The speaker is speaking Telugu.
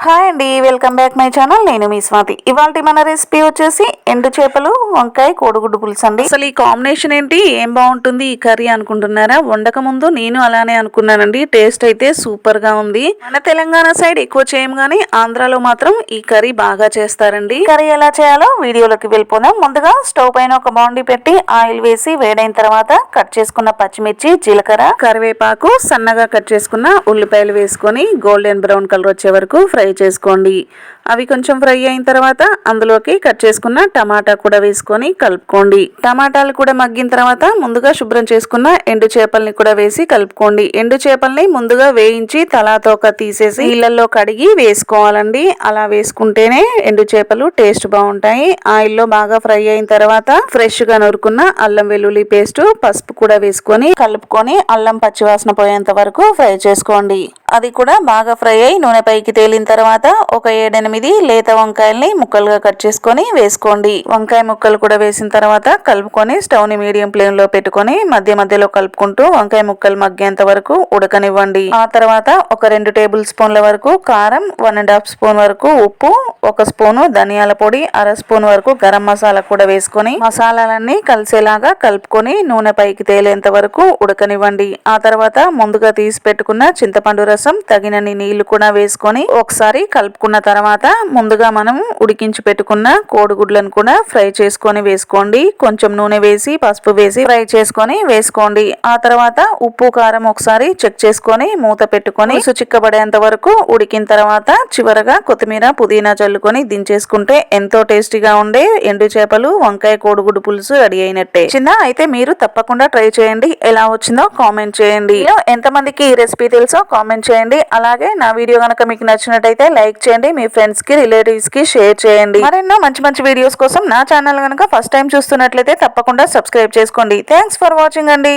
హాయ్ అండి, వెల్కమ్ బ్యాక్ మై ఛానల్. నేను మీ స్వాతి. ఇవాళ మన రెసిపీ వచ్చేసి ఎండు చేపలు వంకాయ కోడిగుడ్డు పులుసు అండి. అసలు ఈ కాంబినేషన్ ఏంటి, ఏం బాగుంటుంది ఈ కర్రీ అనుకుంటున్నారా? వండక ముందు నేను అలానే అనుకున్నానండి. టేస్ట్ అయితే సూపర్ గా ఉంది. మన తెలంగాణ సైడ్ ఎక్కువ చేయం గానీ ఆంధ్రాలో మాత్రం ఈ కర్రీ బాగా చేస్తారండి. కర్రీ ఎలా చేయాలో వీడియోలోకి వెళ్ళిపోదాం. ముందుగా స్టవ్ పైన ఒక బాండి పెట్టి ఆయిల్ వేసి వేడైన తర్వాత కట్ చేసుకున్న పచ్చిమిర్చి, జీలకర్ర, కరివేపాకు, సన్నగా కట్ చేసుకున్న ఉల్లిపాయలు వేసుకొని గోల్డెన్ బ్రౌన్ కలర్ వచ్చే వరకు ఫ్రై చేసుకోండి. అవి కొంచెం ఫ్రై అయిన తర్వాత అందులోకి కట్ చేసుకున్న టమాటా కూడా వేసుకొని కలుపుకోండి. టమాటాలు కూడా మగ్గిన తర్వాత ముందుగా శుభ్రం చేసుకున్న ఎండు చేపల్ని కూడా వేసి కలుపుకోండి. ఎండు చేపల్ని ముందుగా వేయించి తలా తోక తీసేసి నీళ్ళల్లో కడిగి వేసుకోవాలండి. అలా వేసుకుంటేనే ఎండు చేపలు టేస్ట్ బాగుంటాయి. ఆయిల్లో బాగా ఫ్రై అయిన తర్వాత ఫ్రెష్ గా నూరుకున్న అల్లం వెల్లుల్లి పేస్ట్, పసుపు కూడా వేసుకొని కలుపుకొని అల్లం పచ్చివాసన పోయేంత వరకు ఫ్రై చేసుకోండి. అది కూడా బాగా ఫ్రై అయి నూనె పైకి తేలిన తర్వాత ఒక 7-8 లేత వంకాయల్ని ముక్కలుగా కట్ చేసుకొని వేసుకోండి. వంకాయ ముక్కలు కూడా వేసిన తర్వాత కలుపుకొని స్టవ్ ని మీడియం ఫ్లేమ్ లో పెట్టుకొని మధ్య మధ్యలో కలుపుకుంటూ వంకాయ ముక్కలు మగ్గేంత వరకు ఉడకనివ్వండి. ఆ తర్వాత ఒక 2 టేబుల్ స్పూన్ల వరకు కారం, 1.5 స్పూన్ వరకు ఉప్పు, 1 స్పూను ధనియాల పొడి, 1/2 స్పూన్ వరకు గరం మసాలా కూడా వేసుకొని మసాలాలన్నీ కలిసేలాగా కలుపుకొని నూనె పైకి తేలేంత వరకు ఉడకనివ్వండి. ఆ తర్వాత ముందుగా తీసి పెట్టుకున్న చింతపండు రసం, తగినన్ని నీళ్లు కూడా వేసుకొని ఒకసారి కలుపుకున్న తర్వాత ముందుగా మనం ఉడికించి పెట్టుకున్న కోడిగుడ్లను కూడా ఫ్రై చేసుకొని వేసుకోండి. కొంచెం నూనె వేసి పసుపు వేసి ఫ్రై చేసుకొని వేసుకోండి. ఆ తర్వాత ఉప్పు కారం ఒకసారి చెక్ చేసుకొని మూత పెట్టుకొని చిక్కబడేంత వరకు ఉడికిన తర్వాత చివరగా కొత్తిమీర, పుదీనా చల్లుకొని దించేసుకుంటే ఎంతో టేస్టీగా ఉండే ఎండు చేపలు వంకాయ కోడిగుడ్డు పులుసు రెడీ అయినట్టే. అయితే మీరు తప్పకుండా ట్రై చేయండి. ఎలా వచ్చిందో కామెంట్ చేయండి. ఎంతమందికి ఈ రెసిపీ తెలుసో కామెంట్ చేయండి. అలాగే నా వీడియో కనుక మీకు నచ్చినట్టయితే లైక్ చేయండి. మీ ఫ్రెండ్స్ కి, రిలేటివ్స్ కి షేర్ చేయండి. మరెన్నో మంచి మంచి వీడియోస్ కోసం నా ఛానల్ కనుక ఫస్ట్ టైం చూస్తున్నట్లయితే తప్పకుండా సబ్స్క్రైబ్ చేసుకోండి. థ్యాంక్స్ ఫర్ వాచింగ్ అండి.